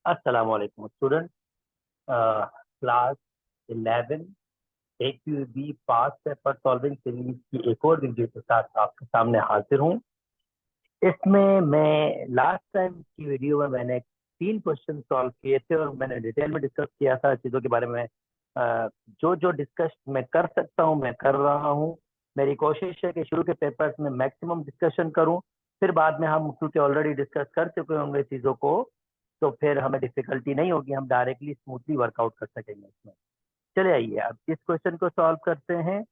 अस्सलाम वालेकुम student. Class 11 AQB पास paper solving series की एक और वीडियो के साथ आपके सामने हाजिर हूँ। इसमें मैं लास्ट टाइम की वीडियो में मैंने 3 क्वेश्चन सॉल्व किए थे और मैंने डिटेल में डिस्कस किया था चीज़ों के बारे में। जो जो डिस्कस मैं कर सकता हूँ मैं कर रहा हूँ। मेरी कोशिश है कि शुरू के पेपर्स में मैक्सिमम डिस्कशन करूँ, फिर बाद में हम क्योंकि ऑलरेडी डिस्कस कर चुके होंगे चीज़ों को, तो फिर हमें डिफिकल्टी नहीं होगी, हम डायरेक्टली स्मूथली वर्कआउट कर सकेंगे इसमें। चले आइए अब इस क्वेश्चन को सॉल्व करते हैं।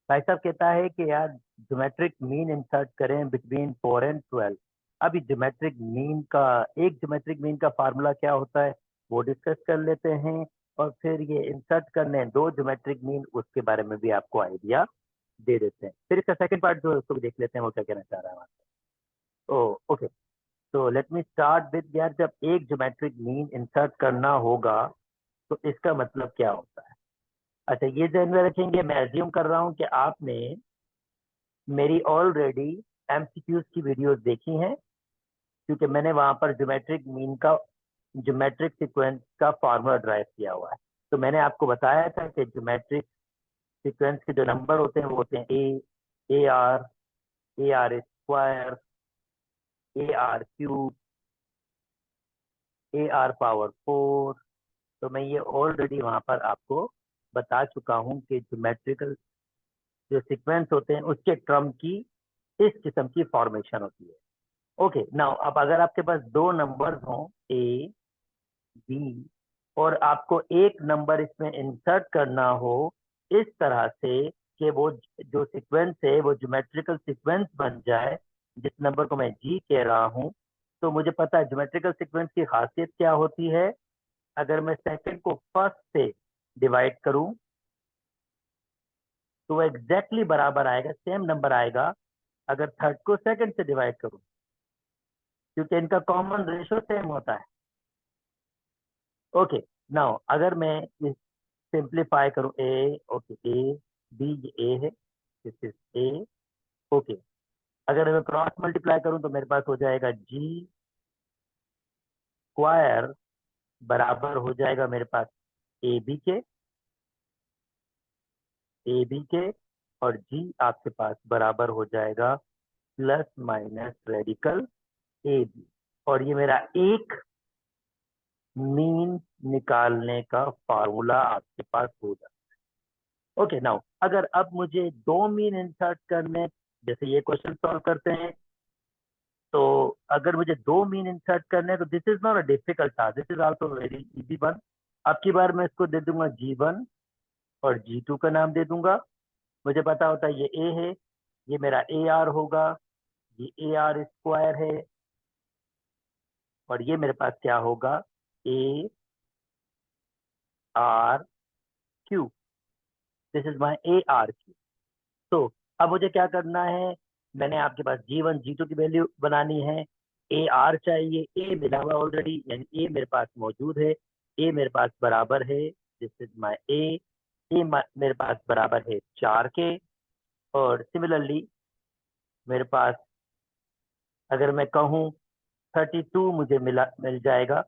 भाई साहब कहता है कि यार ज्योमेट्रिक मीन इंसर्ट करें बिटवीन 4 एंड 12। अभी ज्योमेट्रिक मीन का ज्योमेट्रिक मीन का फार्मूला क्या होता है वो डिस्कस कर लेते हैं, और फिर ये इंसर्ट करने हैं 2 ज्योमेट्रिक मीन, उसके बारे में भी आपको आइडिया दे देते हैं। फिर इसका सेकंड पार्ट जो है उसको भी देख लेते हैं वो क्या कहना चाह रहा है वहाँ पे। ओ ओके, तो लेट मी स्टार्ट विद, यार जब एक ज्योमेट्रिक मीन इंसर्ट करना होगा तो इसका मतलब क्या होता है। अच्छा, ये ध्यान में रखेंगे, मैं अज्यूम कर रहा हूँ कि आपने मेरी ऑलरेडी एमसीक्यूज की वीडियोस देखी हैं, क्योंकि मैंने वहां पर ज्योमेट्रिक मीन का ज्योमेट्रिक सीक्वेंस का फार्मूला ड्राइव किया हुआ है। तो मैंने आपको बताया था कि ज्योमेट्रिक सीक्वेंस के जो नंबर होते हैं वो होते हैं A R square, A R cube, A R power 4। तो मैं ये ऑलरेडी वहां पर आपको बता चुका हूँ कि ज्योमेट्रिकल जो सीक्वेंस होते हैं उसके क्रम की इस किस्म की फॉर्मेशन होती है। ओके नाउ, अब अगर आपके पास 2 नंबर्स हों ए बी, और आपको एक नंबर इसमें इंसर्ट करना हो इस तरह से कि वो जो सीक्वेंस है वो ज्योमेट्रिकल सीक्वेंस बन जाए, जिस नंबर को मैं जी कह रहा हूँ, तो मुझे पता है ज्योमेट्रिकल सीक्वेंस की खासियत क्या होती है। अगर मैं सेकंड को फर्स्ट से डिवाइड करूं तो वो एग्जैक्टली बराबर आएगा, सेम नंबर आएगा अगर थर्ड को सेकंड से डिवाइड करूं, क्योंकि इनका कॉमन रेशियो सेम होता है। ओके नाउ, अगर मैं सिंप्लीफाई करूं ए, ओके ए बी, ये ए है, दिस इज ए। ओके, अगर मैं क्रॉस मल्टीप्लाई करूं तो मेरे पास हो जाएगा जी स्क्वायर बराबर हो जाएगा मेरे पास ए बी के, और जी आपके पास बराबर हो जाएगा plus minus radical a b, और ये मेरा एक मीन निकालने का फार्मूला आपके पास हो जाएगा। ओके नाउ, अगर अब मुझे 2 मीन इंसर्ट करने, जैसे ये क्वेश्चन सॉल्व करते हैं, तो अगर मुझे 2 मीन इंसर्ट करने हैं तो this is not a difficult task, this is also very easy one. अब की बार मैं इसको दे दूंगा G1 और G2 का नाम दे दूंगा। मुझे पता होता है ये ए है, ये मेरा ए आर होगा, ये ए आर स्क्वायर है, और ये मेरे पास क्या होगा, A R Q. This is my A R Q. तो अब मुझे क्या करना है, मैंने आपके पास G1 G2 की वैल्यू बनानी है, ए आर चाहिए, ए मिला हुआ ऑलरेडी, यानी ए मेरे पास मौजूद है, ए मेरे पास बराबर है, दिस इज माई ए मेरे पास बराबर है 4 के। और सिमिलरली मेरे पास अगर मैं कहूँ 32 मुझे मिल जाएगा,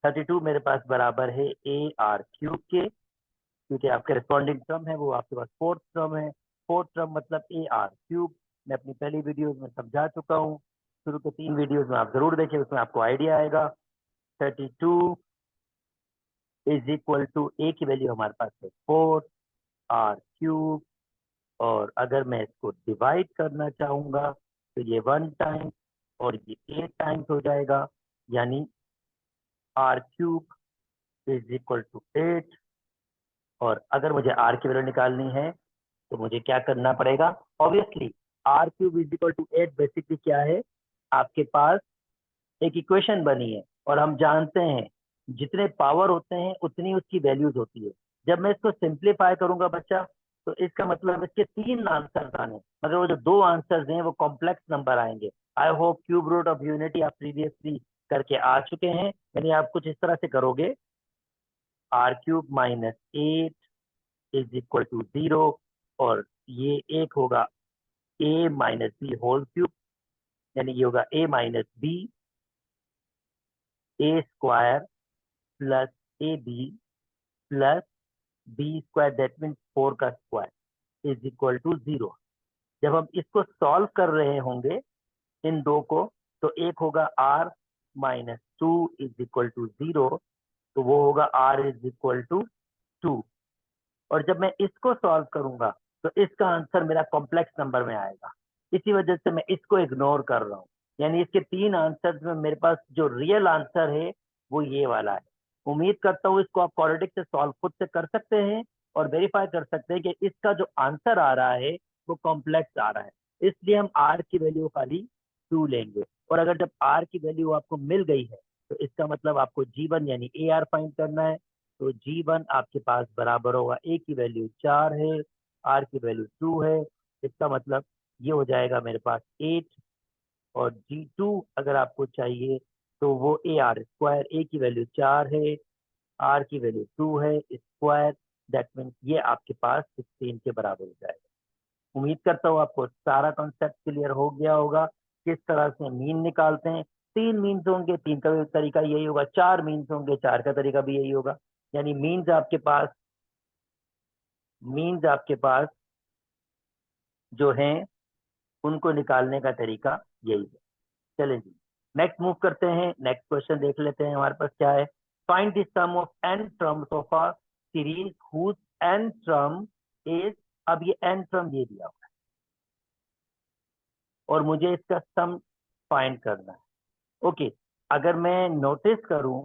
32 मेरे पास बराबर है ए आर क्यूब के, क्योंकि आपके रिस्पॉन्डिंग टर्म है वो आपके पास फोर्थ टर्म है। फोर्थ टर्म मतलब ए आर क्यूब, मैं अपनी पहली वीडियोस में समझा चुका हूँ, शुरू के 3 वीडियोस में आप जरूर देखें, उसमें आपको आइडिया आएगा। 32 इज इक्वल टू ए की वैल्यू हमारे पास है 4 आर क्यूब, और अगर मैं इसको डिवाइड करना चाहूंगा तो ये 1 टाइम और ये 8 टाइम्स हो जाएगा, यानी r cube is equal to 8। और अगर मुझे आर की वैल्यू निकालनी है तो मुझे क्या करना पड़ेगा, obviously r cube is equal to 8 basically क्या है, आपके पास एक इक्वेशन बनी है, और हम जानते हैं जितने पावर होते हैं उतनी उसकी वैल्यूज होती है। जब मैं इसको सिंप्लीफाई करूंगा बच्चा, तो इसका मतलब इसके 3 आंसर्स आने, मगर वो जो 2 आंसर्स हैं वो कॉम्प्लेक्स नंबर आएंगे। I hope cube root of unity आप प्रीवियसली करके आ चुके हैं, यानी आप कुछ इस तरह से करोगे, R cube minus 8 is equal to 0, और ये एक होगा A minus B whole cube, यानी ये होगा A minus B A square plus A B plus B square, that mean 4 का स्क्वायर इज इक्वल टू 0। जब हम इसको सॉल्व कर रहे होंगे इन दो को, तो एक होगा r minus 2 is equal to 0, तो वो होगा r इज इक्वल टू 2। और जब मैं इसको सॉल्व करूंगा तो इसका आंसर मेरा कॉम्प्लेक्स नंबर में आएगा, इसी वजह से मैं इसको इग्नोर कर रहा हूँ। यानी इसके 3 आंसर्स में मेरे पास जो रियल आंसर है वो ये वाला है। उम्मीद करता हूँ इसको आप क्वाड्रेटिक से सॉल्व खुद से कर सकते हैं और वेरीफाई कर सकते हैं कि इसका जो आंसर आ रहा है वो कॉम्प्लेक्स आ रहा है। इसलिए हम r की वैल्यू खाली 2 लेंगे। और अगर जब r की वैल्यू आपको मिल गई है तो इसका मतलब आपको g1 यानी ar फाइंड करना है। तो G1 आपके पास बराबर होगा, A की वैल्यू 4 है, R की वैल्यू 2 है, इसका मतलब ये हो जाएगा मेरे पास 8। और G2 अगर आपको चाहिए तो वो AR स्क्वायर, A की वैल्यू 4 है, R की वैल्यू 2 है स्क्वायर, दैट मीन्स ये आपके पास 16 के बराबर हो जाएगा। उम्मीद करता हूँ आपको सारा कॉन्सेप्ट क्लियर हो गया होगा। किस तरह से मीन निकालते हैं, 3 मीन्स होंगे, 3 का भी तरीका यही होगा, 4 मीन्स होंगे, 4 का तरीका भी यही होगा। यानी मीन्स आपके पास जो हैं उनको निकालने का तरीका यही है। चलें जी, नेक्स्ट मूव करते हैं, नेक्स्ट क्वेश्चन देख लेते हैं हमारे पास क्या है। Find the sum of n terms of a series whose n term is, अब ये n टर्म ये दिया हुआ है और मुझे इसका सम फाइंड करना है। ओके, अगर मैं नोटिस करूं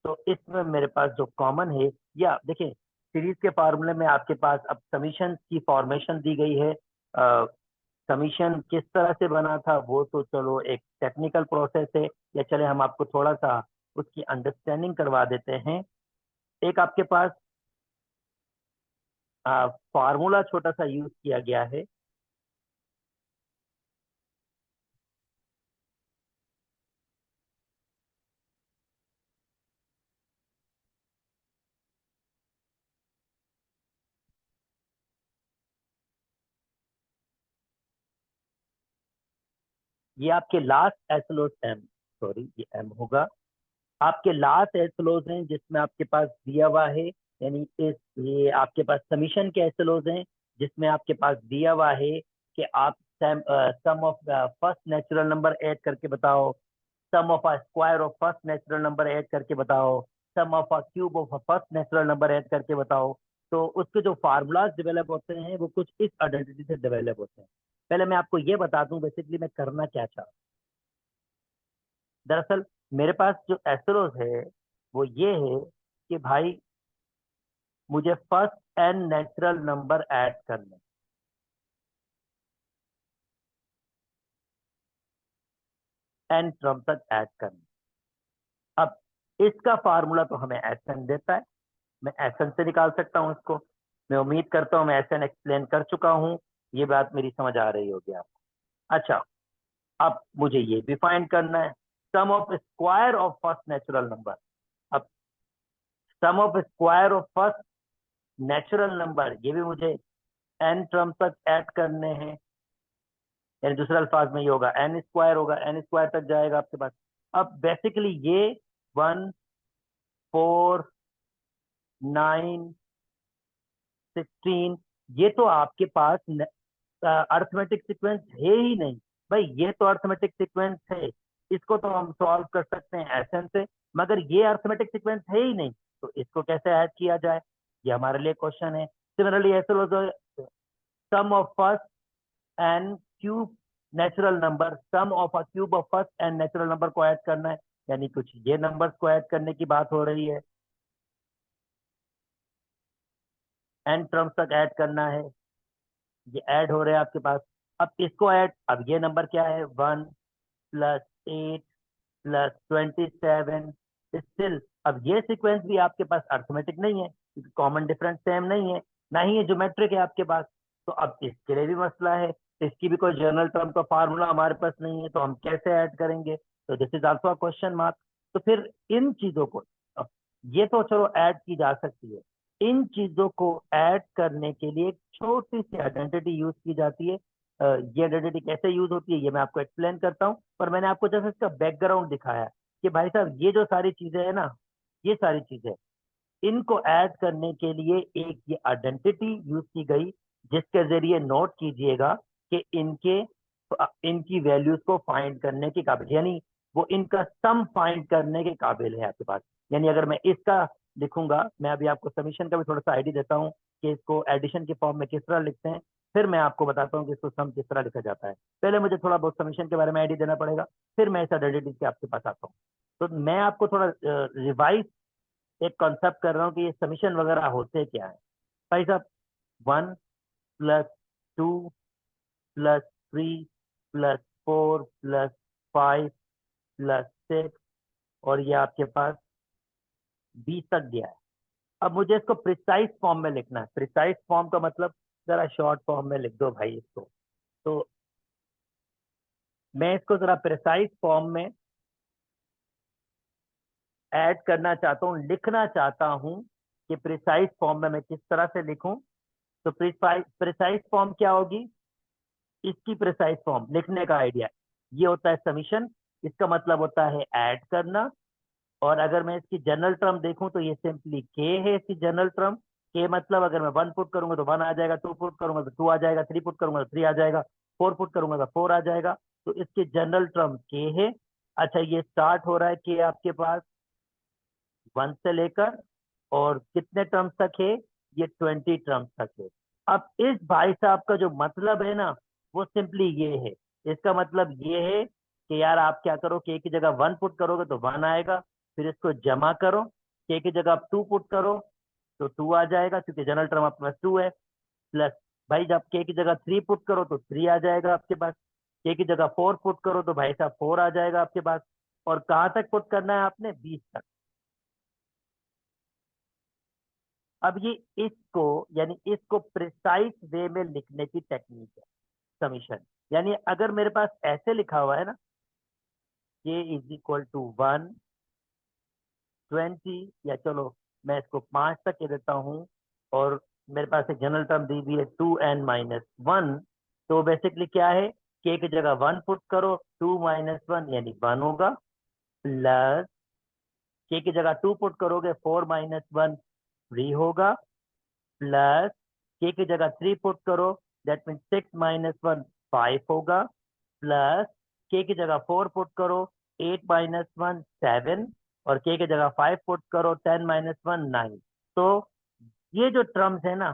तो इसमें मेरे पास जो कॉमन है, या देखिए सीरीज के फार्मूले में आपके पास अब समीशन की फॉर्मेशन दी गई है। समीशन किस तरह से बना था वो तो चलो एक टेक्निकल प्रोसेस है, या चले हम आपको थोड़ा सा उसकी अंडरस्टैंडिंग करवा देते हैं। एक आपके पास फार्मूला छोटा सा यूज किया गया है। ये आपके लास्ट एसलोस एम, सॉरी ये एम होगा, आपके लास्ट एसलोज हैं जिसमें आपके पास दिया हुआ है, यानी इस ये आपके पास समीशन के एसलोज हैं जिसमें आपके पास दिया हुआ है कि आप sum of first natural number add करके बताओ, sum of a square of first natural number add करके बताओ, sum of a cube of first natural number add करके बताओ। तो उसके जो फार्मूलाज डेवलप होते हैं वो कुछ इस आइडेंटिटी से डेवलप होते हैं। पहले मैं आपको ये बता दूं बेसिकली मैं करना क्या चाहता हूँ। दरअसल मेरे पास जो एस्ट्रोस है वो ये है कि भाई मुझे first N natural number add करने, एन टर्म तक ऐड करने। अब इसका फार्मूला तो हमें एसएन देता है, मैं एसएन से निकाल सकता हूं इसको। मैं उम्मीद करता हूं मैं एसएन एक्सप्लेन कर चुका हूं, ये बात मेरी समझ आ रही होगी आपको। अच्छा, अब मुझे ये भी फाइंड करना है, sum of square of first natural number. अब sum of square of first natural number ये भी मुझे एन टर्म तक ऐड करने हैं, यानी दूसरे अल्फाज में ये होगा एन स्क्वायर होगा, एन स्क्वायर तक जाएगा आपके पास। अब बेसिकली ये 1 4 9 16 ये तो आपके पास अर्थमेटिक सीक्वेंस है ही नहीं भाई, ये तो अर्थमेटिक सीक्वेंस है, इसको तो हम सॉल्व कर सकते हैं एसएन से, मगर ये अर्थमेटिक सीक्वेंस है ही नहीं, तो इसको कैसे ऐड किया जाए, ये हमारे लिए क्वेश्चन है। सिमिलरली ऐसे sum of first N cube natural number, sum of a cube of first N natural number को ऐड करना है, यानी कुछ ये नंबर्स को ऐड करने की बात हो रही है, एन टर्म्स तक ऐड करना है, ये ऐड हो रहे हैं आपके पास। अब इसको ऐड, अब ये नंबर क्या है 1 प्लस 8 प्लस 27 स्टिल, अब ये सीक्वेंस भी आपके पास अर्थमेटिक नहीं है क्योंकि कॉमन डिफरेंस सेम नहीं है, ना ही ये ज्योमेट्रिक है आपके पास। तो अब इसके लिए भी मसला है, इसकी भी कोई जनरल टर्म का फार्मूला हमारे पास नहीं है, तो हम कैसे ऐड करेंगे, तो this is also a question mark. तो फिर इन चीजों को, अब ये तो चलो ऐड की जा सकती है, इन चीजों को ऐड करने के लिए एक छोटी सी आइडेंटिटी यूज की जाती है। ये आइडेंटिटी कैसे यूज होती है ये मैं आपको एक्सप्लेन करता हूँ, पर मैंने आपको जैसे इसका बैकग्राउंड दिखाया है। कि भाई साहब ये जो सारी चीजें है ना, ये सारी चीजें, इनको ऐड करने के लिए एक ये आइडेंटिटी यूज की गई, जिसके जरिए नोट कीजिएगा कि इनकी वैल्यूज को फाइंड करने के काबिल, यानी वो इनका सम फाइंड करने के काबिल है आपके पास। यानी अगर मैं इसका लिखूंगा, मैं अभी आपको समीशन का भी थोड़ा सा आइडिया देता हूँ कि इसको एडिशन के फॉर्म में किस तरह लिखते हैं, फिर मैं आपको बताता हूँ कि इसको सम किस तरह लिखा जाता है। पहले मुझे थोड़ा बहुत समीशन के बारे में आइडिया देना पड़ेगा, फिर मैं इस आइडेंटिटी के आपके पास आता हूँ। तो मैं आपको थोड़ा रिवाइज एक कॉन्सेप्ट कर रहा हूँ कि ये समीशन वगैरह होते क्या है। भाई साहब 1 + 2 + 3 + 4 + 5 + 6 और ये आपके पास 20 तक गया है। अब मुझे इसको प्रिसाइज फॉर्म में लिखना है। प्रिसाइज फॉर्म का मतलब जरा शॉर्ट फॉर्म में लिख दो भाई इसको। तो मैं इसको जरा प्रिसाइज फॉर्म में ऐड करना चाहता हूँ, लिखना चाहता हूँ कि प्रिसाइज फॉर्म में मैं किस तरह से लिखूं। तो प्रिसाइज फॉर्म क्या होगी, इसकी प्रिसाइज फॉर्म लिखने का आइडिया ये होता है समीशन। इसका मतलब होता है ऐड करना। और अगर मैं इसकी जनरल टर्म देखूं तो ये सिंपली के है, इसकी जनरल टर्म। के मतलब अगर मैं 1 पुट करूंगा तो 1 आ जाएगा, 2 पुट करूंगा तो 2 आ जाएगा, 3 पुट करूंगा तो 3 आ जाएगा, 4 पुट करूंगा तो 4 आ जाएगा। तो इसकी जनरल टर्म के है। अच्छा, ये स्टार्ट हो रहा है के आपके पास 1 से लेकर और कितने टर्म्स तक है, ये 20 टर्म्स तक है। अब इस भाई साहब का जो मतलब है ना, वो सिंपली ये है। इसका मतलब ये है कि यार आप क्या करो, के की जगह 1 पुट करोगे तो 1 आएगा, फिर इसको जमा करो, के की जगह आप 2 पुट करो तो 2 आ जाएगा, क्योंकि जनरल टर्म आपके पास 2 है। प्लस भाई जब के की जगह 3 पुट करो तो 3 आ जाएगा आपके पास, के की जगह 4 पुट करो तो भाई साहब 4 आ जाएगा आपके पास। और कहाँ तक पुट करना है आपने, 20 तक। अब ये इसको, यानी इसको प्रिसाइज वे में लिखने की टेक्निक है समीशन। यानी अगर मेरे पास ऐसे लिखा हुआ है ना, k = 1, 20, या चलो मैं इसको 5 तक दे देता हूँ, और मेरे पास एक जनरल टर्म दी हुई है 2n - 1। तो बेसिकली क्या है, के की जगह 1 पुट करो, 2 - 1 यानी 1 होगा, प्लस के की जगह 2 पुट करोगे, 4 - 1 3 होगा, प्लस के की जगह 3 पुट करो, दैट मीन 6 - 1 5 होगा, प्लस के की जगह 4 पुट करो, 8 - 1 7, और के की जगह 5 पुट करो, 10 - 1 9। तो ये जो टर्म्स है ना,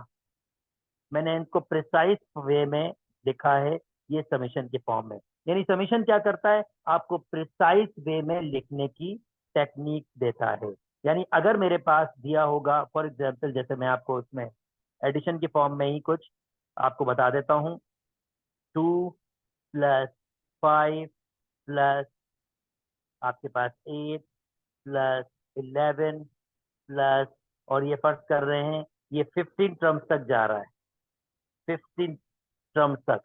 मैंने इनको प्रिसाइज वे में लिखा है, ये समीशन के फॉर्म में। यानी समीशन क्या करता है, आपको प्रिसाइज वे में लिखने की टेक्निक देता है। यानी अगर मेरे पास दिया होगा, फॉर एग्जाम्पल जैसे मैं आपको उसमें एडिशन के फॉर्म में ही कुछ आपको बता देता हूँ, 2 + 5 प्लस आपके पास 8 + 11 प्लस, और ये फर्क कर रहे हैं, ये 15 टर्म्स तक जा रहा है, 15 टर्म्स तक।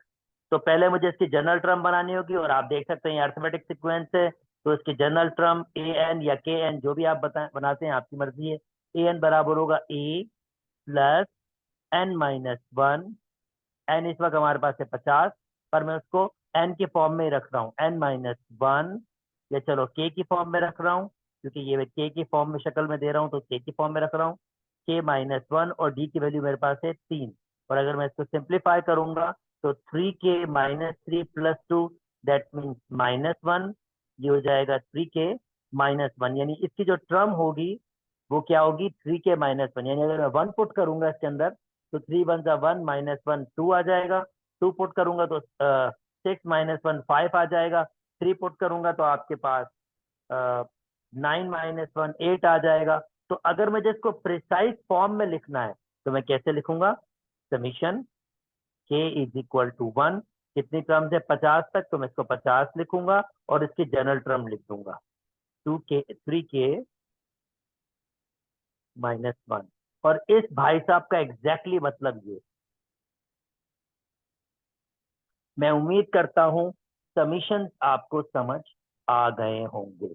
तो पहले मुझे इसकी जनरल टर्म बनानी होगी, और आप देख सकते हैं अर्थमेटिक सीक्वेंस है, तो इसकी जनरल टर्म ए एन या के एन जो भी आप बनाते हैं, आपकी मर्जी है। ए एन बराबर होगा a + n - 1। एन इस वक्त हमारे पास है 50, पर मैं उसको एन के फॉर्म में ही रख रहा हूँ, n - 1, या चलो के की फॉर्म में रख रहा हूँ, क्योंकि ये के की फॉर्म में शक्ल में दे रहा हूँ तो के की फॉर्म में रख रहा हूँ, k - 1, और डी की वैल्यू मेरे पास है 3। और अगर मैं इसको सिंप्लीफाई करूंगा तो 3k - 3 + 2 दैट मीन्स -1, ये हो जाएगा 3k - 1। यानी इसकी जो टर्म होगी वो क्या होगी, 3k - 1। यानी अगर मैं 1 पुट करूंगा इसके अंदर तो 3 × 1 = 1 -1 2 आ जाएगा, 2 पुट करूंगा तो 6 - 1 5 आ जाएगा, 3 पुट करूंगा तो आपके पास 9 - 1 8 आ जाएगा। तो अगर मुझे इसको प्रिसाइज फॉर्म में लिखना है तो मैं कैसे लिखूंगा, समीशन k = 1, कितनी टर्म्स है 50 तक, तो मैं इसको 50 लिखूंगा और इसकी जनरल टर्म लिख दूंगा 3k - 1। और इस भाई साहब का एग्जैक्टली मतलब ये, मैं उम्मीद करता हूं समीशन आपको समझ आ गए होंगे।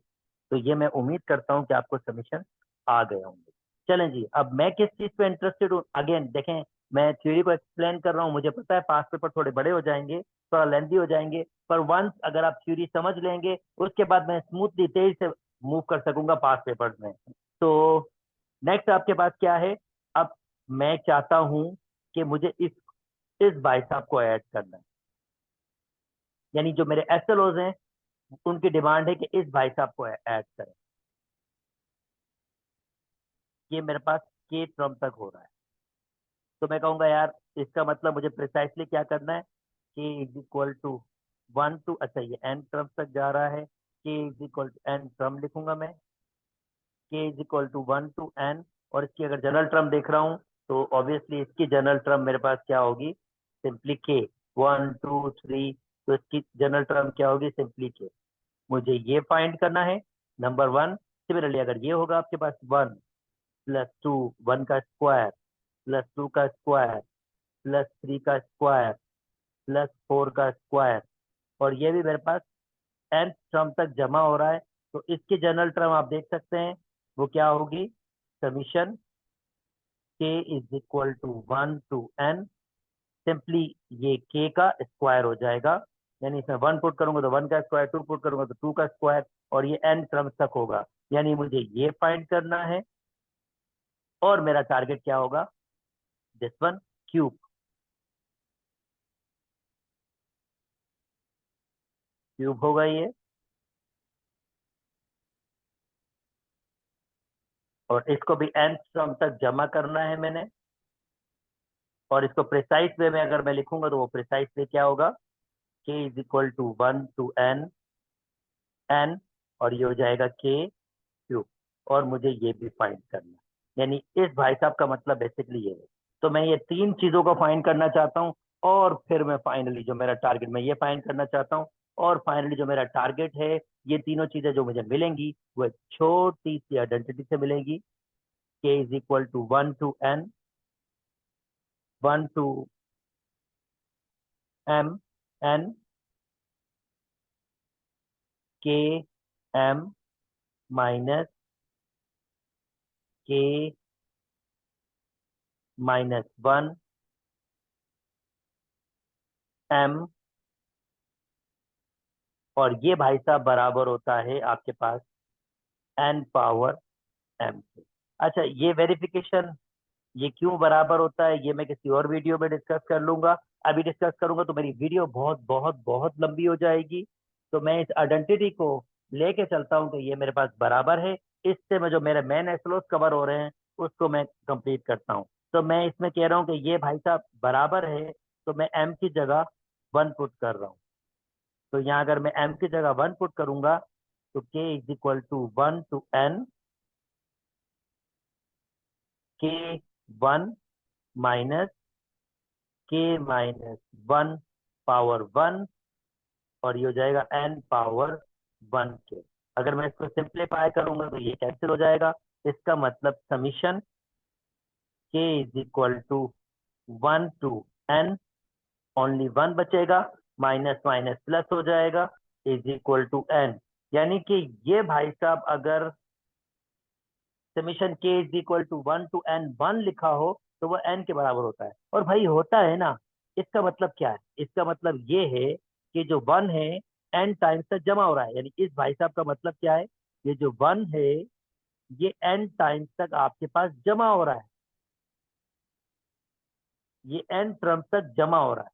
तो ये मैं उम्मीद करता हूं कि आपको समीशन आ गए होंगे। चलें जी, अब मैं किस चीज पे इंटरेस्टेड हूँ, अगेन देखें, मैं थ्योरी को एक्सप्लेन कर रहा हूँ, मुझे पता है पास्ट पेपर थोड़े बड़े हो जाएंगे, थोड़ा लेंथी हो जाएंगे, पर वंस अगर आप थ्योरी समझ लेंगे उसके बाद मैं स्मूथली तेज से मूव कर सकूंगा पास पेपर्स में। तो नेक्स्ट आपके पास क्या है? अब मैं चाहता हूं कि मुझे इस भाई साहब को ऐड करना है, यानी जो मेरे एसएलओज हैं उनकी डिमांड है कि इस भाई साहब को ऐड करें। ये मेरे पास के टर्म तक हो रहा है, तो मैं कहूंगा यार इसका मतलब मुझे प्रिसाइसली क्या करना है, k is equal to 1 to, अच्छा ये एन टर्म तक जा रहा है, k is equal to n term लिखूंगा मैं, k is equal to 1 to n। और इसकी अगर जनरल टर्म देख रहा हूँ तो ऑब्वियसली इसकी जनरल टर्म मेरे पास क्या होगी, सिंपली के। 1 2 3, तो इसकी जनरल टर्म क्या होगी, सिंपली के। मुझे ये फाइंड करना है, नंबर 1। सिमिलरली अगर ये होगा आपके पास 1 + 2, 1 का स्क्वायर +2 का स्क्वायर +3 का स्क्वायर +4 का स्क्वायर, और ये भी मेरे पास एन टर्म तक जमा हो रहा है, तो इसकी जनरल टर्म आप देख सकते हैं वो क्या होगी, summation k is equal to 1 to n। Simply ये के का स्क्वायर हो जाएगा, यानी इसमें 1 पुट करूंगा तो 1 का स्क्वायर, 2 पुट करूंगा तो 2 का स्क्वायर, और ये एन टर्म्स तक होगा। यानी मुझे ये फाइंड करना है, और मेरा टारगेट क्या होगा, दिस वन, क्यूब। क्यूब होगा ये, और इसको भी एन टर्म तक जमा करना है मैंने। और इसको प्रिसाइज वे में अगर मैं लिखूंगा तो वो प्रिसाइज वे क्या होगा, k is equal to 1 to n, n, और ये हो जाएगा के क्यूब। और मुझे ये भी फाइंड करना है, यानी इस भाई साहब का मतलब बेसिकली ये है। तो मैं ये तीन चीजों को फाइंड करना चाहता हूँ, और फिर मैं फाइनली जो मेरा टारगेट, मैं ये फाइंड करना चाहता हूँ, और फाइनली जो मेरा टारगेट है, ये तीनों चीजें जो मुझे मिलेंगी वो एक छोटी सी आइडेंटिटी से मिलेंगी। K is equal to 1 to n, 1 to m n, k m -k -1 m, और ये भाई साहब बराबर होता है आपके पास n पावर m के। अच्छा, ये वेरिफिकेशन ये क्यों बराबर होता है ये मैं किसी और वीडियो में डिस्कस कर लूंगा। अभी डिस्कस करूंगा तो मेरी वीडियो बहुत बहुत बहुत लंबी हो जाएगी। तो मैं इस आइडेंटिटी को लेके चलता हूँ कि ये मेरे पास बराबर है, इससे मैं जो मेरे मेन एस्लोस कवर हो रहे हैं उसको मैं कंप्लीट करता हूँ। तो मैं इसमें कह रहा हूँ कि ये भाई साहब बराबर है, तो मैं m की जगह 1 पुट कर रहा हूँ। तो यहाँ अगर मैं m की जगह 1 पुट करूंगा तो k is equal to 1 to n, k 1 -k-1 power 1, और ये हो जाएगा n पावर 1 के। अगर मैं इसको सिंप्लीफाई करूंगा तो ये कैंसिल हो जाएगा। इसका मतलब summation k is equal to 1 to n, only 1 बचेगा, माइनस माइनस प्लस हो जाएगा, इज इक्वल टू n। यानी कि ये भाई साहब अगर summation k is equal to 1 to n 1 लिखा हो तो वो n के बराबर होता है, और भाई होता है ना। इसका मतलब क्या है, इसका मतलब ये है कि जो 1 है n टाइम्स तक जमा हो रहा है, यानी इस भाई साहब का मतलब क्या है, ये जो 1 है ये n टाइम्स तक आपके पास जमा हो रहा है, ये n टर्म्स तक जमा हो रहा है।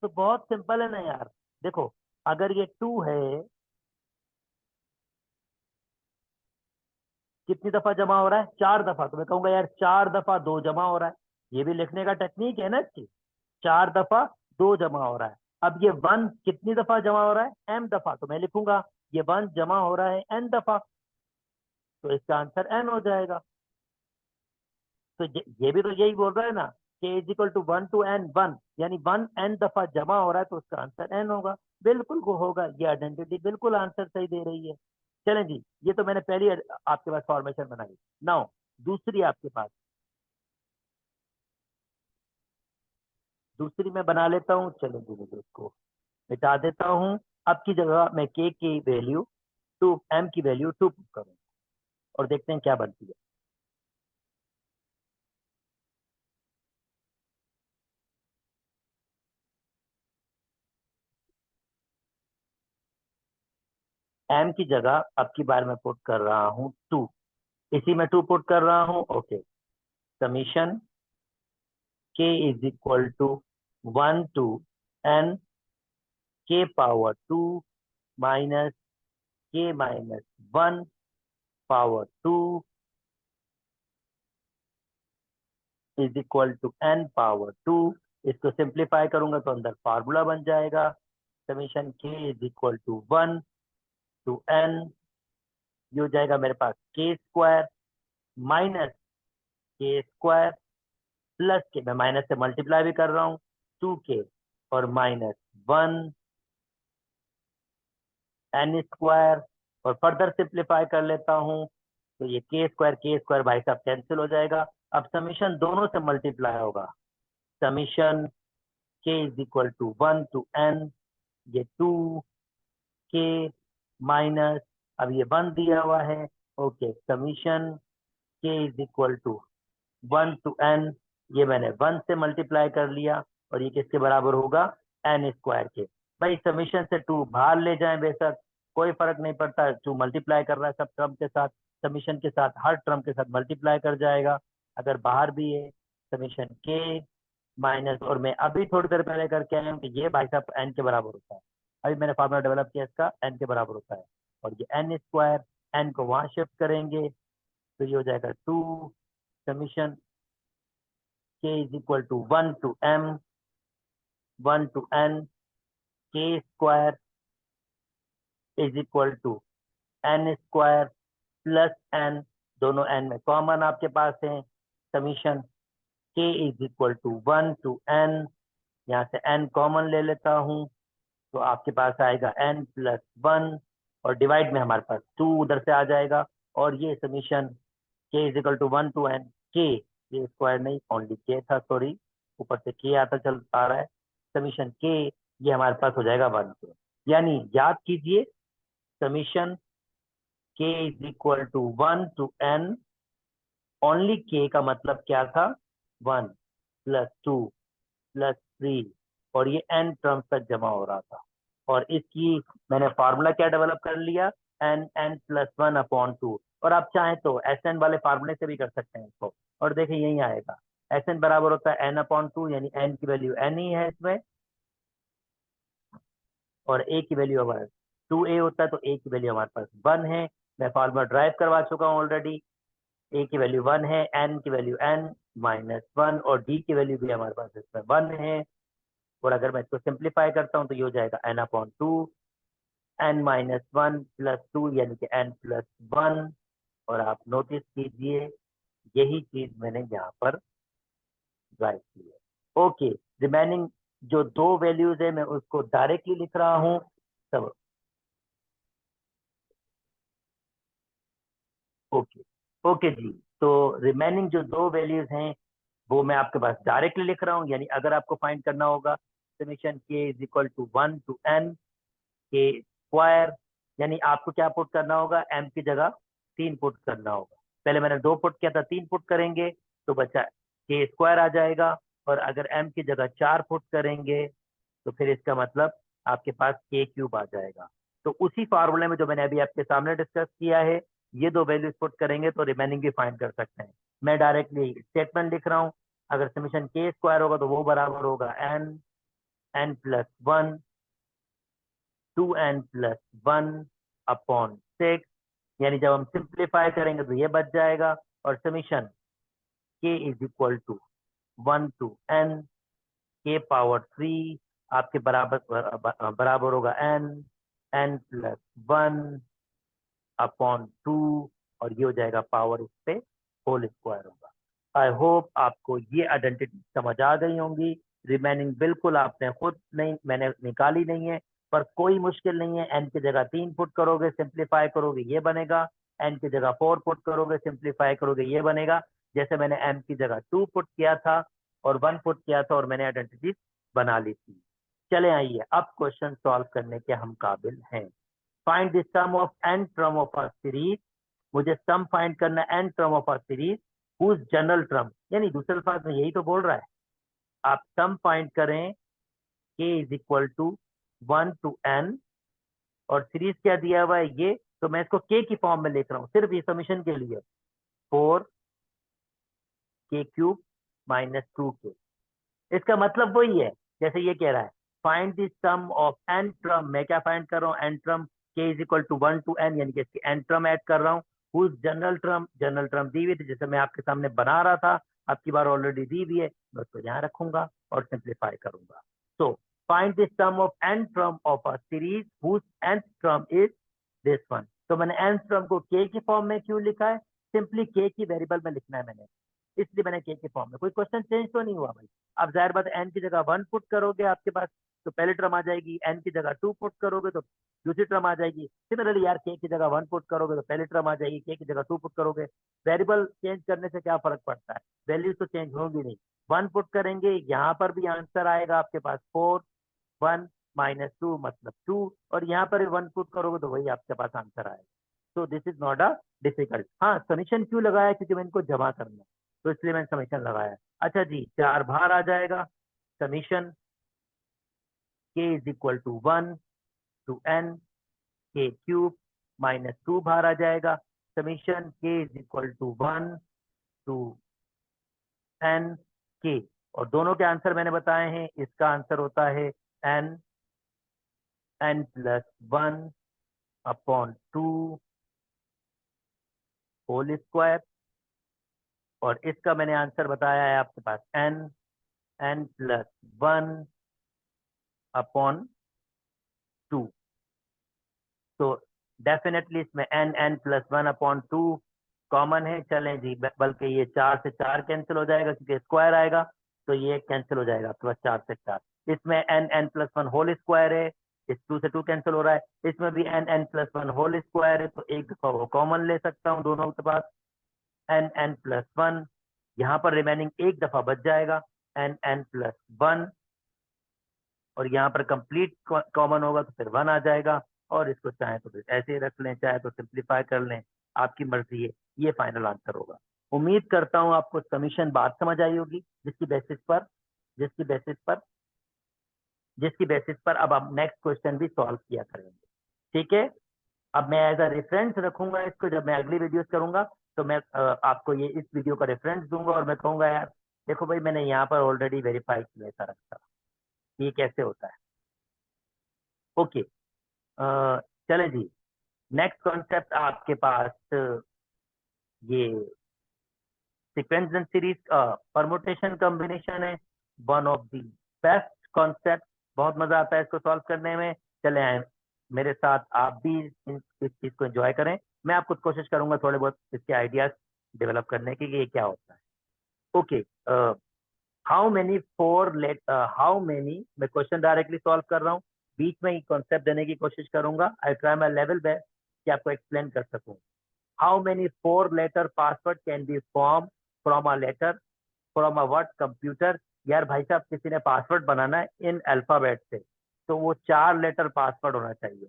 तो बहुत सिंपल है ना यार। देखो, अगर ये 2 है, कितनी दफा जमा हो रहा है, 4 दफा, तो मैं कहूंगा यार 4 दफा 2 जमा हो रहा है। ये भी लिखने का टेक्निक है ना इसकी, 4 दफा 2 जमा हो रहा है। अब ये 1 कितनी दफा जमा हो रहा है, m दफा, तो मैं लिखूंगा ये 1 जमा हो रहा है n दफा, तो इसका आंसर n हो जाएगा। तो ये भी तो यही बोल रहा है ना, k is equal to 1 to n 1, यानी 1 n दफा जमा हो रहा है तो उसका आंसर n होगा। बिल्कुल को होगा, ये आइडेंटिटी बिल्कुल आंसर सही दे रही है। चलें जी, ये तो मैंने पहली आपके पास फॉर्मेशन बनाई। नाउ दूसरी आपके पास, दूसरी मैं बना लेता हूँ। चलो जी, मुझे इसको मिटा देता हूँ। अब की जगह मैं के की वैल्यू 2, m की वैल्यू 2 पुट करूँ, और देखते हैं क्या बनती है। m की जगह अब की बार मैं पुट कर रहा हूँ 2, इसी में 2 पुट कर रहा हूँ। Okay, summation k is equal to 1 to n k power 2 minus k minus 1 power 2 is equal to n power 2। इसको सिंप्लीफाई करूंगा तो अंदर फार्मूला बन जाएगा, summation k is equal to 1 to n, ये हो जाएगा मेरे पास k square minus k square plus k, मैं माइनस से मल्टीप्लाई भी कर रहा हूँ, 2k और माइनस 1 n स्क्वायर, और फर्दर सिंप्लीफाई कर लेता हूँ तो ये के स्क्वायर भाई साहब कैंसिल हो जाएगा। अब समीशन दोनों से मल्टीप्लाई होगा, summation k is equal to 1 to n, ये 2k माइनस, अब ये 1 दिया हुआ है। Okay, summation k is equal to 1 to n, ये मैंने 1 से मल्टीप्लाई कर लिया और ये किसके बराबर होगा, n स्क्वायर के। भाई समीशन से 2 बाहर ले जाएं बेशक, कोई फर्क नहीं पड़ता, 2 मल्टीप्लाई कर रहा है सब टर्म के साथ, समीशन के साथ हर टर्म के साथ मल्टीप्लाई कर जाएगा, अगर बाहर भी है समीशन के माइनस, और मैं अभी थोड़ी देर पहले करके आया हूँ कि ये भाई साहब n के बराबर होता है, अभी मैंने फार्मूला डेवलप किया इसका, n के बराबर होता है, और ये n स्क्वायर, n को वहां शिफ्ट करेंगे तो ये हो जाएगा 2 summation k is equal to 1 to m 1 to n k square is equal to n square plus n, दोनों n में कॉमन आपके पास है, summation k is equal to 1 to n, यहाँ से n कॉमन ले लेता हूँ तो आपके पास आएगा n प्लस 1, और डिवाइड में हमारे पास 2 उधर से आ जाएगा, और ये summation k is equal to 1 to n k, ये स्क्वायर नहीं ओनली k था, सॉरी ऊपर से k आता चल आ रहा है, समीशन k ये हमारे पास हो जाएगा 1 के, यानी याद कीजिए summation k is equal to 1 to n, only k का मतलब क्या था, 1 प्लस 2 प्लस 3, और ये n टर्म्स तक जमा हो रहा था, और इसकी मैंने फार्मूला क्या डेवलप कर लिया, n प्लस 1 अपॉन 2, और आप चाहें तो एस एन वाले फार्मूले से भी कर सकते हैं इसको, और देखिए यही आएगा, एस एन बराबर होता है n अपॉन 2, यानी n की वैल्यू n ही है इसमें, और a की वैल्यू हमारे 2a होता है, तो a की वैल्यू हमारे पास 1 है, मैं फार्मूला ड्राइव करवा चुका हूँ ऑलरेडी, a की वैल्यू 1 है, n की वैल्यू n माइनस 1, और d की वैल्यू भी हमारे पास इसमें 1 है, और अगर मैं इसको सिंप्लीफाई करता हूँ तो ये हो जाएगा n upon 2 n minus 1 plus 2, यानी कि n प्लस 1, और आप नोटिस कीजिए यही चीज मैंने यहाँ पर ड्राइव की है। ओके, रिमेनिंग जो दो वैल्यूज है मैं उसको डायरेक्टली लिख रहा हूँ सब। ओके, ओके जी, तो रिमेनिंग जो दो वैल्यूज हैं वो मैं आपके पास डायरेक्टली लिख रहा हूँ, यानी अगर आपको फाइंड करना होगा summation k is equal to 1 to n k square, यानी आपको क्या पुट करना होगा, m की जगह 3 पुट करना होगा, पहले मैंने 2 पुट किया था, 3 पुट करेंगे तो बचा k स्क्वायर आ जाएगा, और अगर m की जगह 4 पुट करेंगे तो फिर इसका मतलब आपके पास k क्यूब आ जाएगा। तो उसी फार्मूले में जो मैंने अभी आपके सामने डिस्कस किया है, ये दो वैल्यूज पुट करेंगे तो रिमेनिंग भी फाइंड कर सकते हैं। मैं डायरेक्टली स्टेटमेंट लिख रहा हूँ, अगर समीशन k स्क्वायर होगा तो वो बराबर होगा n plus 1 2n plus 1 upon 6, यानी जब हम सिंप्लीफाई करेंगे तो ये बच जाएगा, और summation k is equal to 1 to n k power 3 आपके बराबर होगा n प्लस 1 अपॉन 2, और ये हो जाएगा पावर इस पे होल स्क्वायर होगा। आई होप आपको ये आइडेंटिटी समझ आ गई होंगी, रिमेनिंग बिल्कुल आपने खुद नहीं, मैंने निकाली नहीं है, पर कोई मुश्किल नहीं है, n की जगह 3 पुट करोगे सिंप्लीफाई करोगे ये बनेगा, n की जगह 4 पुट करोगे सिंप्लीफाई करोगे ये बनेगा, जैसे मैंने m की जगह 2 पुट किया था और 1 पुट किया था और मैंने आइडेंटिटी बना ली थी। चले आइए अब क्वेश्चन सॉल्व करने के हम काबिल हैं। Find the sum of n term of a series, मुझे सम फाइंड करना n term of a series whose general term, यानी दूसरे अल्फाज में यही तो बोल रहा है, आप सम फाइंड करें k is equal to 1 to n और सीरीज क्या दिया हुआ है ये, तो मैं इसको के की फॉर्म में लिख रहा हूँ सिर्फ ये समीशन के लिए, 4k³ -2k। इसका मतलब वही है, जैसे ये कह रहा है find the sum of n term, मैं क्या फाइंड कर रहा हूँ, n term k is equal to 1 to n, यानी कि इसकी एन ट्रम ऐड कर रहा हूँ, हुज जनरल ट्रम दी हुई थी, जैसे मैं आपके सामने बना रहा था, आपकी बार ऑलरेडी दी हुई है, मैं उसको यहाँ रखूंगा और सिंप्लीफाई करूंगा। So find the sum of n term of a series whose nth term is this one. तो मैंने nth ट्रम को के की फॉर्म में क्यों लिखा है, सिंपली के की वेरिएबल में लिखना है मैंने, इसलिए मैंने के फॉर्म में, कोई क्वेश्चन चेंज तो नहीं हुआ भाई। अब जाहिर बात है एन की जगह 1 पुट करोगे आपके पास तो पहली टर्म आ जाएगी, एन की जगह 2 पुट करोगे तो दूसरी टर्म आ जाएगी। सिमिलरली यार के की जगह 1 पुट करोगे तो पहली टर्म आ जाएगी, के की जगह 2 पुट करोगे। वेरिएबल चेंज करने से क्या फर्क पड़ता है, वैल्यूज तो चेंज होंगी नहीं। 1 पुट करेंगे यहाँ पर भी आंसर आएगा आपके पास 4, 1 -2 मतलब 2, और यहाँ पर 1 पुट करोगे तो वही आपके पास आंसर आएगा। तो this is not a difficult. हाँ, समीशन क्यों लगाया, क्योंकि मैं इनको जमा करना है, तो इसलिए मैंने समीशन लगाया। अच्छा जी, 4 बाहर आ जाएगा, summation k is equal to 1 to n k³ -2 बाहर आ जाएगा, summation k is equal to 1 to n k, और दोनों के आंसर मैंने बताए हैं। इसका आंसर होता है n+1/2 होल स्क्वायर, और इसका मैंने आंसर बताया है आपके पास n+1/2। तो डेफिनेटली इसमें n+1/2 कॉमन है, चलें जी, बल्कि ये 4 से 4 कैंसिल हो जाएगा क्योंकि स्क्वायर आएगा, तो ये कैंसिल हो जाएगा आपके पास 4 से 4। इसमें n+1 होल स्क्वायर है, इस 2 से 2 कैंसिल हो रहा है, इसमें भी n+1 होल स्क्वायर है, तो एक दफा वो कॉमन ले सकता हूँ दोनों के पास, n+1, यहाँ पर रिमेनिंग एक दफा बच जाएगा n+1, और यहाँ पर कंप्लीट कॉमन होगा तो फिर 1 आ जाएगा, और इसको चाहे तो फिर ऐसे ही रख लें, चाहे तो सिंप्लीफाई कर लें, आपकी मर्जी है। ये फाइनल आंसर होगा। उम्मीद करता हूँ आपको समीशन बात समझ आई होगी, जिसकी बेसिस पर जिसकी बेसिस पर अब आप नेक्स्ट क्वेश्चन भी सॉल्व किया करेंगे। ठीक है, अब मैं एज अ रेफरेंस रखूंगा इसको, जब मैं अगली वीडियोस करूंगा तो मैं आपको ये इस वीडियो का रेफरेंस दूंगा, और मैं कहूंगा यार देखो भाई मैंने यहाँ पर ऑलरेडी वेरीफाई किया था, रखा ये कैसे होता है। ओके, चले जी, नेक्स्ट कॉन्सेप्ट आपके पास ये sequence and series permutation combination है, one of the best concept, बहुत मजा आता है इसको सॉल्व करने में। चले आए मेरे साथ, आप भी इस चीज को एंजॉय करें, मैं आपको कोशिश करूंगा थोड़े बहुत इसके आइडियाज डेवलप करने की कि ये क्या होता है। ओके, हाउ मेनी, मैं क्वेश्चन डायरेक्टली सॉल्व कर रहा हूँ, बीच में ही कॉन्सेप्ट देने की कोशिश करूंगा, I try my level best कि आपको एक्सप्लेन कर सकूं। How many 4 letter password can be form from a letter from a word computer. यार भाई साहब किसी ने पासवर्ड बनाना है इन अल्फाबेट से, तो वो 4 लेटर पासवर्ड होना चाहिए,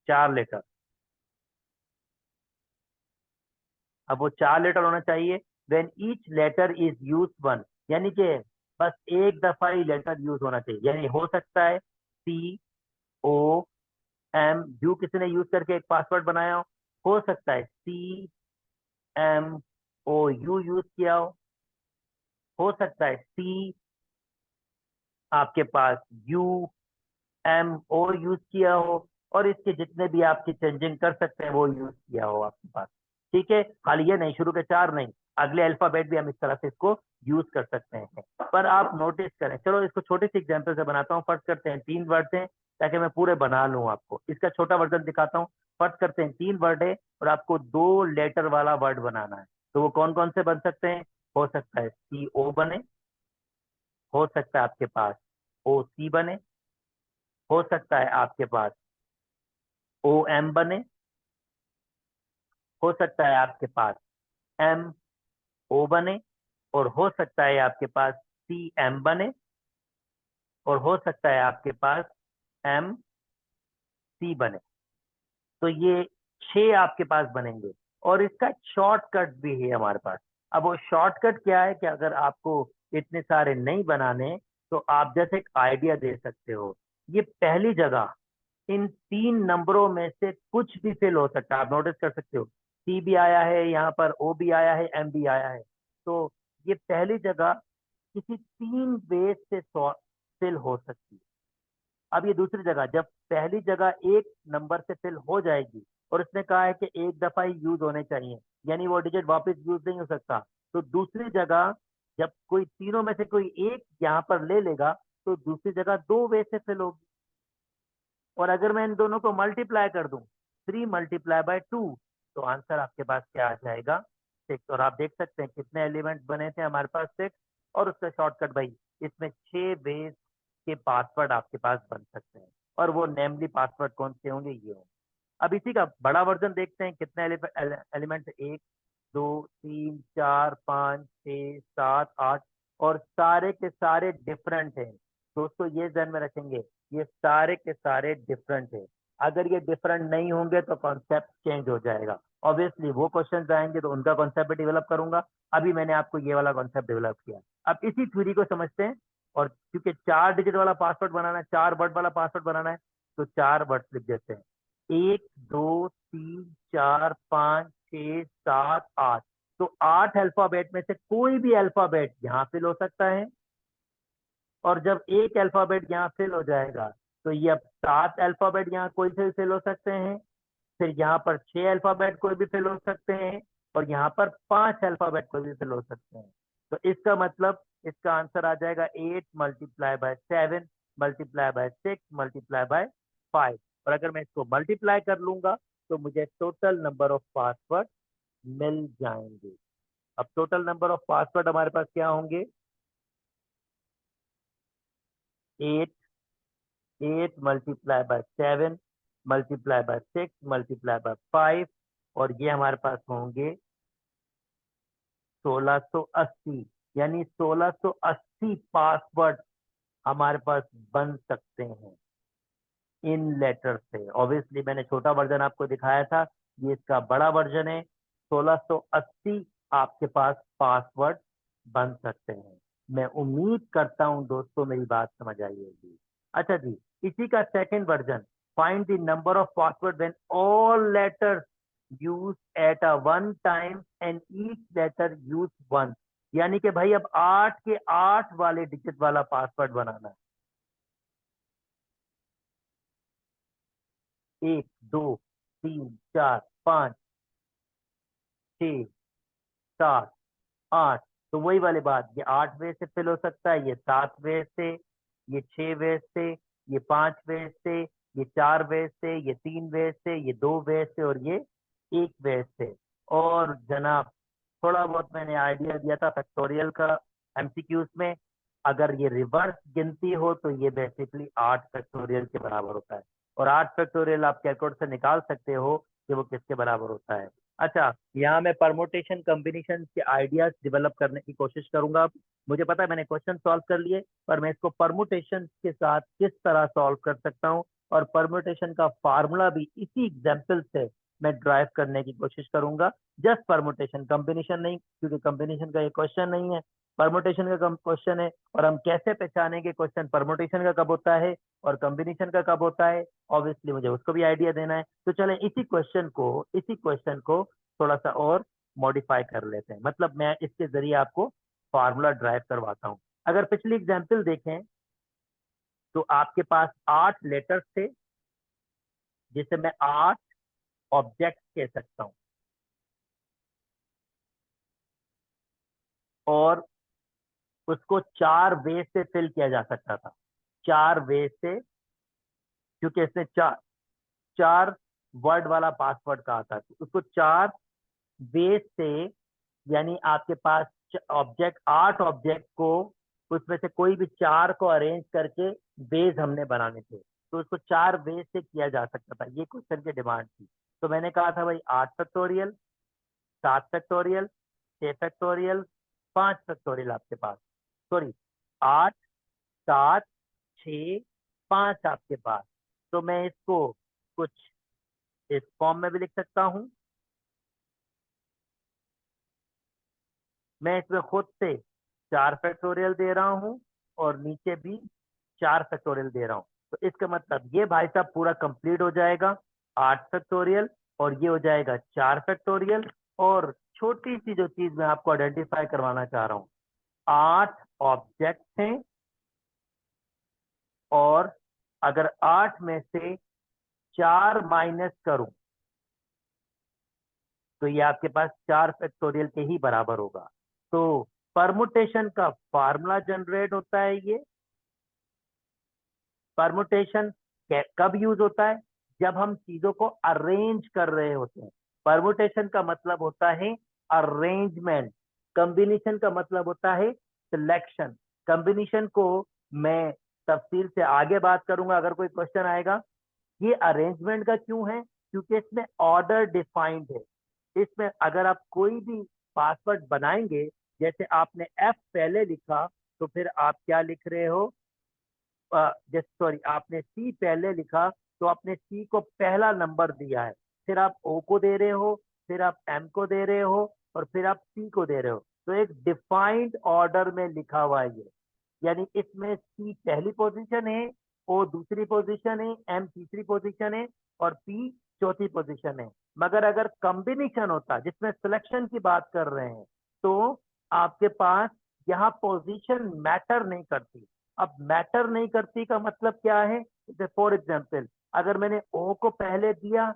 4 लेटर। अब वो 4 लेटर होना चाहिए, when each letter is use one, यानी कि बस एक दफा ही लेटर यूज होना चाहिए, यानी हो सकता है COM यू किसी ने यूज करके एक पासवर्ड बनाया हो सकता है CMOU यूज किया हो सकता है आपके पास UMO यूज किया हो, और इसके जितने भी आपकी चेंजिंग कर सकते हैं वो यूज किया हो आपके पास। ठीक है, खाली ये नहीं, शुरू के 4 नहीं, अगले अल्फाबेट भी हम इस तरह से इसको यूज कर सकते हैं। पर आप नोटिस करें, चलो इसको छोटे से एग्जाम्पल से बनाता हूँ। फर्ज करते हैं 3 वर्ड हैं, ताकि मैं पूरे बना लूँ आपको, इसका छोटा वर्जन दिखाता हूँ। फर्ज करते हैं 3 वर्ड है और आपको 2 लेटर वाला वर्ड बनाना है, तो वो कौन कौन से बन सकते हैं, हो सकता है CO बने, हो सकता है आपके पास OC बने, हो सकता है आपके पास OM बने, हो सकता है आपके पास MO बने, और हो सकता है आपके पास CM बने, और हो सकता है आपके पास MC बने। तो ये 6 आपके पास बनेंगे, और इसका शॉर्टकट भी है हमारे पास। अब वो शॉर्टकट क्या है कि अगर आपको इतने सारे नहीं बनाने, तो आप जैसे एक आइडिया दे सकते हो, ये पहली जगह इन तीन नंबरों में से कुछ भी फिल हो सकता है। आप नोटिस कर सकते हो, सी भी आया है यहाँ पर, ओ भी आया है, एम भी आया है। तो ये पहली जगह किसी तीन बेस से फिल हो सकती है। अब ये दूसरी जगह, जब पहली जगह एक नंबर से फिल हो जाएगी और उसने कहा है कि एक दफा ही यूज होने चाहिए, यानी वो डिजिट वापस यूज नहीं हो सकता, तो दूसरी जगह जब कोई तीनों में से कोई एक यहाँ पर ले लेगा तो दूसरी जगह दो वे से फिल होगी। और अगर मैं इन दोनों को मल्टीप्लाई कर दूं, 3 × 2, तो आंसर आपके पास क्या आ जाएगा? 6। और आप देख सकते हैं कितने एलिमेंट्स बने थे हमारे पास, 6। और उसका शॉर्टकट भाई, इसमें 6 बेस के पासवर्ड आपके पास बन सकते हैं, और वो नेमली पासवर्ड कौन से होंगे, ये होंगे। अब इसी का बड़ा वर्जन देखते हैं, कितने एलिमेंट, 1, 2, 3, 4, 5, 6, 7, 8, और सारे के सारे डिफरेंट हैं। दोस्तों ये ध्यान में रखेंगे, ये सारे के सारे डिफरेंट है। अगर ये डिफरेंट नहीं होंगे तो कॉन्सेप्ट चेंज हो जाएगा। ऑब्वियसली वो क्वेश्चन आएंगे तो उनका कॉन्सेप्ट भी डेवलप करूंगा। अभी मैंने आपको ये वाला कॉन्सेप्ट डेवलप किया। अब इसी थ्योरी को समझते हैं। और क्योंकि 4 डिजिट वाला पासवर्ड बनाना है, 4 वर्ड वाला पासवर्ड बनाना है, तो 4 वर्ड लिख देते हैं, 1, 2, 3, 4, 5, 6, 7, 8। तो 8 अल्फाबेट में से कोई भी अल्फाबेट यहाँ फिल हो सकता है। और जब एक अल्फाबेट यहाँ फिल हो जाएगा तो ये अब 7 अल्फाबेट यहाँ कोई से भी फिल हो सकते हैं। फिर यहाँ पर 6 अल्फाबेट कोई भी फिल हो सकते हैं। और यहाँ पर 5 अल्फाबेट कोई भी फिल हो सकते हैं। तो इसका मतलब इसका आंसर आ जाएगा 8 × 7 × 6 × 5। और अगर मैं इसको मल्टीप्लाई कर लूंगा तो मुझे टोटल नंबर ऑफ पासवर्ड मिल जाएंगे। अब टोटल नंबर ऑफ पासवर्ड हमारे पास क्या होंगे? 8, 8 × 7 × 6 × 5, और ये हमारे पास होंगे 1680। यानी 1680 पासवर्ड हमारे पास बन सकते हैं इन लेटर से। ऑब्वियसली मैंने छोटा वर्जन आपको दिखाया था, ये इसका बड़ा वर्जन है। 1680 आपके पास पासवर्ड बन सकते हैं। मैं उम्मीद करता हूं दोस्तों मेरी बात समझ आई होगी। अच्छा जी, इसी का second version, find the number of password when all letters use at a one time and each letter use one. यानी कि भाई अब 8 के 8 वाले डिजिट वाला पासवर्ड बनाना है। 1, 2, 3, 4, 5, 6, 7, 8। तो वही वाली बात, ये 8 वे से फिल हो सकता है, ये 7 वे से, ये 6 वे से, ये 5 वे से, ये 4 वे से, ये 3 वे से, ये 2 वे से, और ये 1 वे से। और जनाब, थोड़ा बहुत मैंने आइडिया दिया था फैक्टोरियल का एमसीक्यूज में। अगर ये रिवर्स गिनती हो तो ये बेसिकली 8 फैक्टोरियल के बराबर होता है। और 8 फैक्टोरियल आप कैलकुलेटर से निकाल सकते हो कि वो किसके बराबर होता है। अच्छा, यहाँ मैं परमोटेशन कॉम्बिनेशन के आइडियाज डेवलप करने की कोशिश करूंगा। मुझे पता है मैंने क्वेश्चन सॉल्व कर लिए, पर मैं इसको परमुटेशन के साथ किस तरह सॉल्व कर सकता हूँ, और परमुटेशन का फार्मूला भी इसी एग्जाम्पल से मैं ड्राइव करने की कोशिश करूंगा। जस्ट परमुटेशन, कॉम्बिनेशन नहीं, क्योंकि कॉम्बिनेशन का ये क्वेश्चन नहीं है, परमुटेशन का क्वेश्चन है। और हम कैसे पहचानेंगे क्वेश्चन परमुटेशन का कब होता है और कॉम्बिनेशन का कब होता है, ऑब्वियसली मुझे उसको भी आइडिया देना है। तो चलें इसी क्वेश्चन को थोड़ा सा और मॉडिफाई कर लेते हैं। मतलब मैं इसके जरिए आपको फार्मूला ड्राइव करवाता हूं। अगर पिछली एग्जाम्पल देखें तो आपके पास 8 लेटर्स थे, जिसे मैं 8 ऑब्जेक्ट कह सकता हूं। और उसको 4 वे से फिल किया जा सकता था, 4 वे से, क्योंकि इसने चार चार वर्ड वाला पासवर्ड कहा था, तो उसको 4 वे से, यानी आपके पास ऑब्जेक्ट, 8 ऑब्जेक्ट को, उसमें से कोई भी 4 को अरेंज करके बेस हमने बनाने थे, तो उसको 4 वे से किया जा सकता था। ये क्वेश्चन की डिमांड थी। तो मैंने कहा था भाई 8 फैक्टोरियल, 7 फैक्टोरियल, 6 फैक्टोरियल, 5 फैक्टोरियल आपके पास, सॉरी, 8, 7, 6, 5 आपके पास। तो मैं इसको कुछ इस फॉर्म में भी लिख सकता हूं। मैं इसमें खुद से 4 फैक्टोरियल दे रहा हूं और नीचे भी 4 फैक्टोरियल दे रहा हूं। तो इसका मतलब ये भाई साहब पूरा कंप्लीट हो जाएगा 8 फैक्टोरियल, और ये हो जाएगा 4 फैक्टोरियल। और छोटी सी जो चीज मैं आपको आइडेंटिफाई करवाना चाह रहा हूँ, 8 ऑब्जेक्ट हैं, और अगर 8 में से 4 माइनस करूं तो ये आपके पास 4 फैक्टोरियल के ही बराबर होगा। तो परमुटेशन का फार्मूला जनरेट होता है ये। परमुटेशन कब यूज होता है? जब हम चीजों को अरेंज कर रहे होते हैं। परमुटेशन का मतलब होता है अरेंजमेंट। कॉम्बिनेशन का मतलब होता है सिलेक्शन। कॉम्बिनेशन को मैं तफसील से आगे बात करूंगा अगर कोई क्वेश्चन आएगा। ये अरेंजमेंट का क्यों है? क्योंकि इसमें ऑर्डर डिफाइंड है। इसमें अगर आप कोई भी पासवर्ड बनाएंगे, जैसे आपने एफ पहले लिखा, तो फिर आप क्या लिख रहे हो? जैसे सॉरी, आपने सी पहले लिखा तो आपने सी को पहला नंबर दिया है, फिर आप ओ को दे रहे हो, फिर आप एम को दे रहे हो, और फिर आप सी को दे रहे हो। तो एक डिफाइंड ऑर्डर में लिखा हुआ है ये। यानी इसमें सी पहली पोजीशन है, ओ दूसरी पोजीशन है, एम तीसरी पोजीशन है, और पी चौथी पोजीशन है। मगर अगर कॉम्बिनेशन होता जिसमें सिलेक्शन की बात कर रहे हैं, तो आपके पास यहाँ पोजीशन मैटर नहीं करती। अब मैटर नहीं करती का मतलब क्या है? फॉर एग्जाम्पल, अगर मैंने ओ को पहले दिया,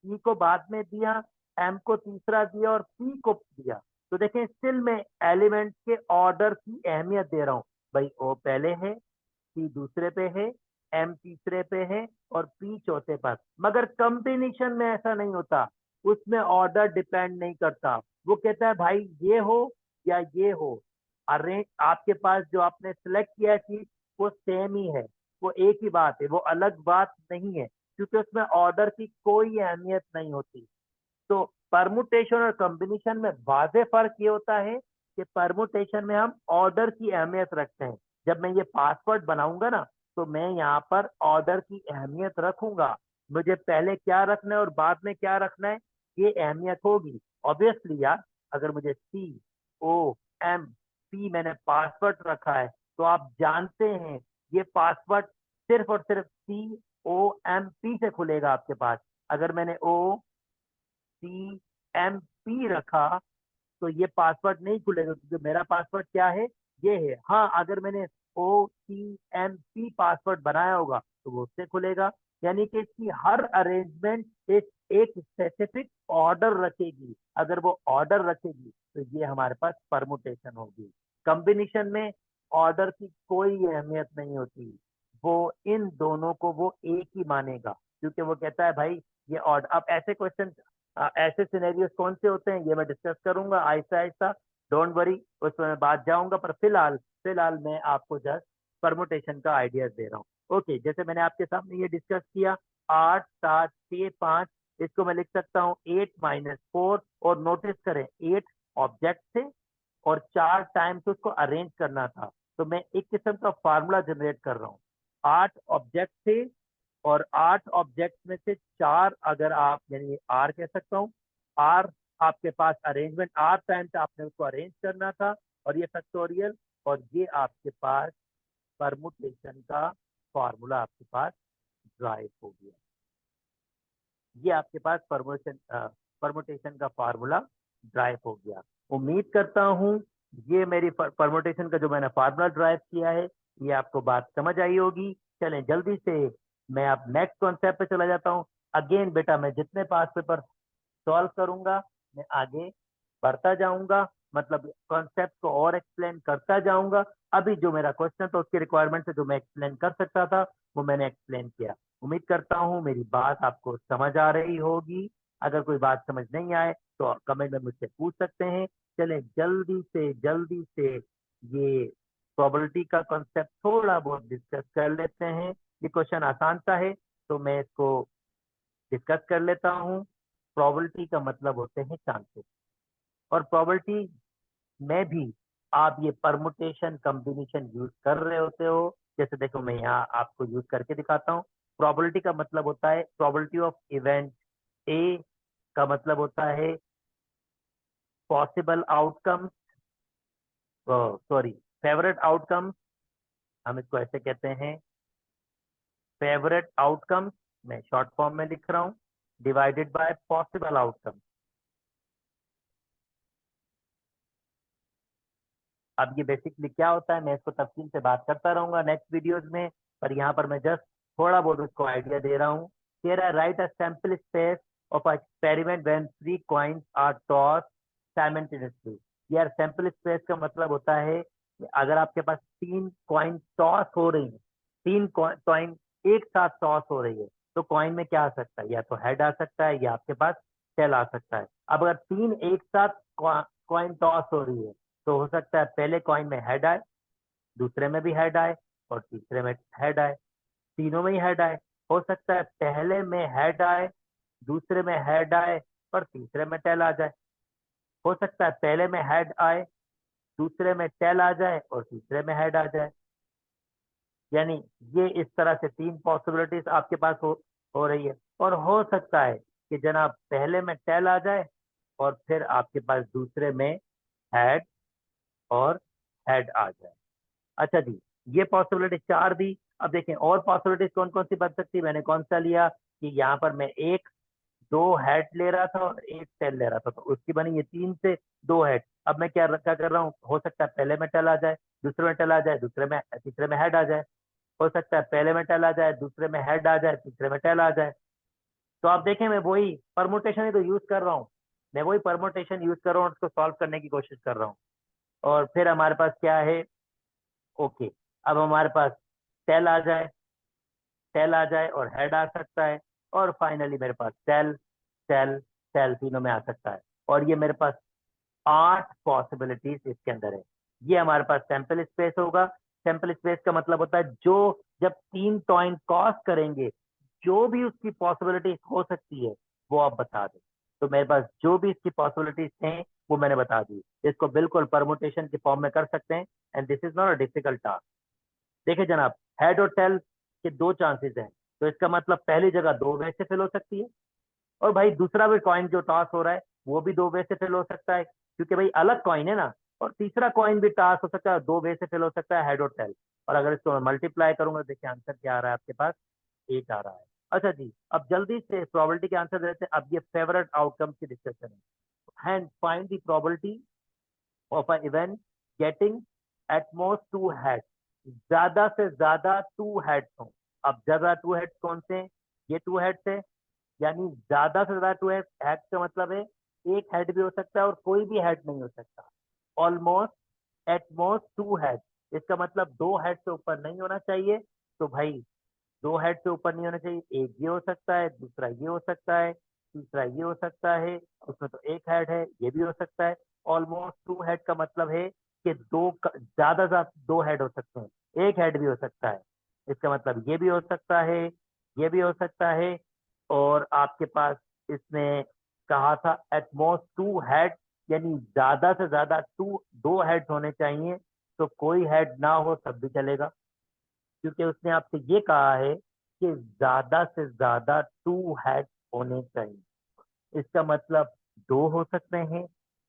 ई को बाद में दिया, एम को तीसरा दिया, और पी को दिया, तो देखें स्टिल मैं एलिमेंट के ऑर्डर की अहमियत दे रहा हूँ। भाई ओ पहले है, सी दूसरे पे है, एम तीसरे पे है, और पी चौथे पर। मगर कॉम्बिनेशन में ऐसा नहीं होता, उसमें ऑर्डर डिपेंड नहीं करता। वो कहता है भाई ये हो या ये हो, अरे आपके पास जो आपने सिलेक्ट किया चीज वो सेम ही है, वो एक ही बात है, वो अलग बात नहीं है, क्योंकि उसमें ऑर्डर की कोई अहमियत नहीं होती। तो परमुटेशन और कॉम्बिनेशन में वाज़ेह फर्क ये होता है कि परमुटेशन में हम ऑर्डर की अहमियत रखते हैं। जब मैं ये पासवर्ड बनाऊंगा ना, तो मैं यहाँ पर ऑर्डर की अहमियत रखूंगा। मुझे पहले क्या रखना है और बाद में क्या रखना है, ये अहमियत होगी। ऑब्वियसली यार, अगर मुझे सी ओ एम पी मैंने पासवर्ड रखा है, तो आप जानते हैं ये पासवर्ड सिर्फ और सिर्फ सी ओ एम पी से खुलेगा आपके पास। अगर मैंने ओ सी एम पी रखा तो ये पासवर्ड नहीं खुलेगा, क्योंकि मेरा पासवर्ड क्या है, ये है। हाँ, अगर मैंने ओ सी एम पी पासवर्ड बनाया होगा तो वो उससे खुलेगा। यानी कि इसकी हर अरेंजमेंट एक स्पेसिफिक ऑर्डर रखेगी। अगर वो ऑर्डर रखेगी तो ये हमारे पास परमुटेशन होगी। कॉम्बिनेशन में ऑर्डर की कोई अहमियत नहीं होती। वो इन दोनों को वो एक ही मानेगा, क्योंकि वो कहता है भाई ये ऑर्डर। अब ऐसे क्वेश्चन, ऐसे सिनेरियोस कौन से होते हैं ये मैं डिस्कस करूंगा आहिस्ता आहिस्ता। डोंट वरी, उसमें मैं बात जाऊंगा, पर फिलहाल फिलहाल मैं आपको जस्ट परमुटेशन का आइडिया दे रहा हूँ। ओके, जैसे मैंने आपके सामने ये डिस्कस किया, 8 7 6 5, इसको मैं लिख सकता हूँ 8 - 4। और नोटिस करें 8 ऑब्जेक्ट थे और 4 टाइम्स उसको अरेंज करना था। तो मैं एक किस्म का फार्मूला जनरेट कर रहा हूँ। 8 ऑब्जेक्ट थे, और 8 ऑब्जेक्ट में से 4, अगर आप यानी आर कह सकता हूँ, आर आपके पास अरेंजमेंट 8 टाइम्स आपने उसको अरेंज करना था, और ये फैक्टोरियल, और ये आपके पास परमुटेशन का फॉर्मूला आपके पास ड्राइव हो गया। ये आपके पास परमुटेशन का फार्मूला ड्राइव हो गया। उम्मीद करता हूँ ये मेरी परमुटेशन का जो मैंने फार्मूला ड्राइव किया है, ये आपको बात समझ आई होगी। चलें जल्दी से मैं अब नेक्स्ट कॉन्सेप्ट पे चला जाता हूँ। अगेन बेटा, मैं जितने पास पेपर सॉल्व करूंगा मैं आगे बढ़ता जाऊंगा, मतलब कॉन्सेप्ट को और एक्सप्लेन करता जाऊंगा। अभी जो मेरा क्वेश्चन था उसकी रिक्वायरमेंट से जो मैं एक्सप्लेन कर सकता था वो मैंने एक्सप्लेन किया। उम्मीद करता हूँ मेरी बात आपको समझ आ रही होगी। अगर कोई बात समझ नहीं आए तो कमेंट में मुझसे पूछ सकते हैं। चलें जल्दी से ये प्रोबेबिलिटी का कॉन्सेप्ट थोड़ा बहुत डिस्कस कर लेते हैं। ये क्वेश्चन आसान सा है तो मैं इसको डिस्कस कर लेता हूँ। प्रोबेबिलिटी का मतलब होते हैं चांसेस, और प्रोबेबिलिटी में भी आप ये परमुटेशन कॉम्बिनेशन यूज कर रहे होते हो। जैसे देखो मैं यहाँ आपको यूज करके दिखाता हूँ। प्रोबेबिलिटी का मतलब होता है प्रोबेबिलिटी ऑफ इवेंट ए, का मतलब होता है possible outcome, sorry favourite outcome, हम इसको ऐसे कहते हैं। फेवरेट आउटकम मैं शॉर्ट फॉर्म में लिख रहा हूं, डिवाइडेड बाय पॉसिबल आउटकम। अब ये बेसिकली क्या होता है मैं इसको तफसील से बात करता रहूंगा नेक्स्ट वीडियोस में, पर यहाँ पर मैं जस्ट थोड़ा बहुत उसको आइडिया दे रहा हूँ। Here I write a sample space of a experiment when three coins are tossed simultaneously। यार सैंपल स्पेस का मतलब होता है कि अगर आपके पास तीन कॉइन टॉस हो रही है, तीन कॉइन एक साथ टॉस हो रही है, तो कॉइन में क्या आ सकता है, या तो हेड आ सकता है या आपके पास टेल आ सकता है। अब अगर तीन एक साथ कॉइन टॉस हो रही है, तो हो सकता है पहले कॉइन में हेड आए, दूसरे में भी हेड आए, और तीसरे में हेड आए, तीनों में ही हेड आए। हो सकता है पहले में हेड आए, दूसरे में हेड आए, पर तीसरे में टेल आ जाए। हो सकता है पहले में हेड आए, दूसरे में टेल आ जाए, और तीसरे में हेड आ जाए। यानी ये इस तरह से तीन पॉसिबिलिटीज आपके पास हो रही है। और हो सकता है कि जनाब पहले में टेल आ जाए और फिर आपके पास दूसरे में हेड और हेड आ जाए। अच्छा जी, ये पॉसिबिलिटी चार दी। अब देखें और पॉसिबिलिटीज कौन कौन सी बन सकती है। मैंने कौन सा लिया कि यहाँ पर मैं एक दो हेड ले रहा था और एक टेल ले रहा था, तो उसकी बनी ये तीन से दो हेड। अब मैं क्या कर रहा हूँ, हो सकता है पहले में टेल आ जाए, दूसरे में टेल आ जाए, दूसरे में तीसरे में हेड आ जाए। हो सकता है पहले में टेल आ जाए, दूसरे में हेड आ जाए, तीसरे में टेल आ जाए। तो आप देखें मैं वही परमुटेशन ही तो यूज कर रहा हूँ, मैं वही परमुटेशन यूज कर रहा हूँ, उसको सॉल्व करने की कोशिश कर रहा हूँ। और फिर हमारे पास क्या है, ओके, अब हमारे पास टेल आ जाए, टेल आ जाए और हेड आ सकता है, और फाइनली मेरे पास टेल टेल टेल तीनों में आ सकता है। और ये मेरे पास 8 पॉसिबिलिटीज इसके अंदर है। ये हमारे पास सैंपल स्पेस होगा। सैंपल स्पेस का मतलब होता है जो जब तीन कॉइन क्रॉस करेंगे, जो भी उसकी पॉसिबिलिटीज हो सकती है वो आप बता दें। तो मेरे पास जो भी इसकी पॉसिबिलिटीज हैं वो मैंने बता दी। इसको बिल्कुल परमुटेशन के फॉर्म में कर सकते हैं, and this is not a difficult task. देखिए जनाब, हेड और टेल के दो चांसेस हैं, तो इसका मतलब पहली जगह दो वे से फिल हो सकती है, और भाई दूसरा भी कॉइन जो टॉस हो रहा है वो भी दो वे से फिल हो सकता है, क्योंकि भाई अलग कॉइन है ना। और तीसरा कॉइन भी टॉस हो सकता है, दो वे से फिल हो सकता है, हेड और टेल। और अगर इसको मैं मल्टीप्लाई करूंगा, देखिए आंसर क्या आ रहा है आपके पास, 8 आ रहा है। अच्छा जी, अब जल्दी से प्रोबेबिलिटी के आंसर देते हैं। अब ये फेवरेट आउटकम की डिस्कशन है। And find the probability of a event getting at most two head. ज्यादा से ज्यादा टू हेड्स हो। अब ज्यादा टू हेड्स कौन से हैं? ये टू हेड्स है, यानी ज्यादा से ज्यादा टू हेड का मतलब है एक हेड भी हो सकता है और कोई भी हेड नहीं हो सकता। Almost at most two head, इसका मतलब दो हेड से ऊपर नहीं होना चाहिए। तो भाई दो हेड से ऊपर नहीं होना चाहिए, एक ये हो सकता है, दूसरा ये हो सकता है, तीसरा ये हो सकता है, उसमें तो एक हेड है, ये भी हो सकता है। ऑलमोस्ट टू हेड का मतलब है कि ज्यादा ज्यादा दो हेड हो सकते हैं, एक हेड भी हो सकता है। इसका मतलब ये भी हो सकता है, ये भी हो सकता है। और आपके पास इसने कहा था एट मोस्ट टू हेड, यानी ज्यादा से ज्यादा दो हेड होने चाहिए। तो कोई हेड ना हो तब भी चलेगा, क्योंकि उसने आपसे ये कहा है कि ज्यादा से ज्यादा टू हेड होने चाहिए। इसका मतलब दो हो सकते हैं,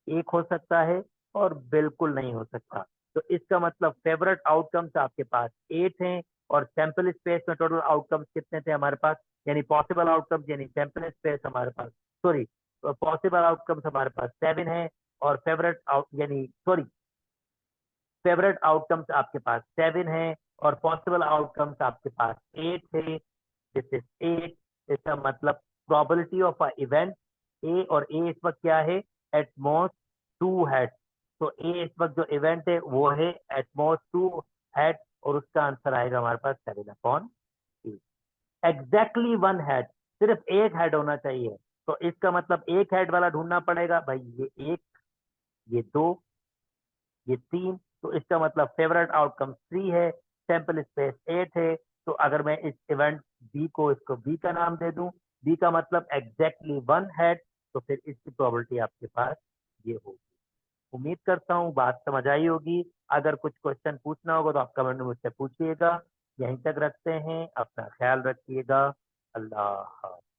एक हो सकता है, और बिल्कुल नहीं हो सकता। तो इसका मतलब फेवरेट आउटकम्स आपके पास 8 हैं, और सैंपल स्पेस में टोटल आउटकम्स कितने थे हमारे पास, यानी पॉसिबल आउटकम्स, यानी सैंपल स्पेस हमारे पास, सॉरी, पॉसिबल आउटकम्स हमारे पास 7 है, और फेवरेट आउट यानी सॉरी फेवरेट आउटकम्स आपके पास 7 है, और पॉसिबल आउटकम्स आपके पास 8 है। This is 8। इसका मतलब probability of a event A, और ए इस वक्त क्या है, एट मोस्ट टू हेड। तो ए इस वक्त जो इवेंट है वो है एट मोस्ट टू हेड, और उसका आंसर आएगा हमारे पास 7/8। एग्जैक्टली वन हेड, सिर्फ एक हेड होना चाहिए। तो इसका मतलब एक हेड वाला ढूंढना पड़ेगा भाई, ये एक, ये दो, ये तीन। तो इसका मतलब फेवरेट आउटकम 3 है, सैंपल स्पेस 8 है। तो अगर मैं इस इवेंट बी को, इसको बी का नाम दे दूं, बी का मतलब एग्जैक्टली वन हेड, तो फिर इसकी प्रोबेबिलिटी आपके पास ये होगी। उम्मीद करता हूँ बात समझ आई होगी। अगर कुछ क्वेश्चन पूछना होगा तो आप कमेंट में मुझसे पूछिएगा। यहीं तक रखते हैं, अपना ख्याल रखिएगा। अल्लाह हाफ़िज़।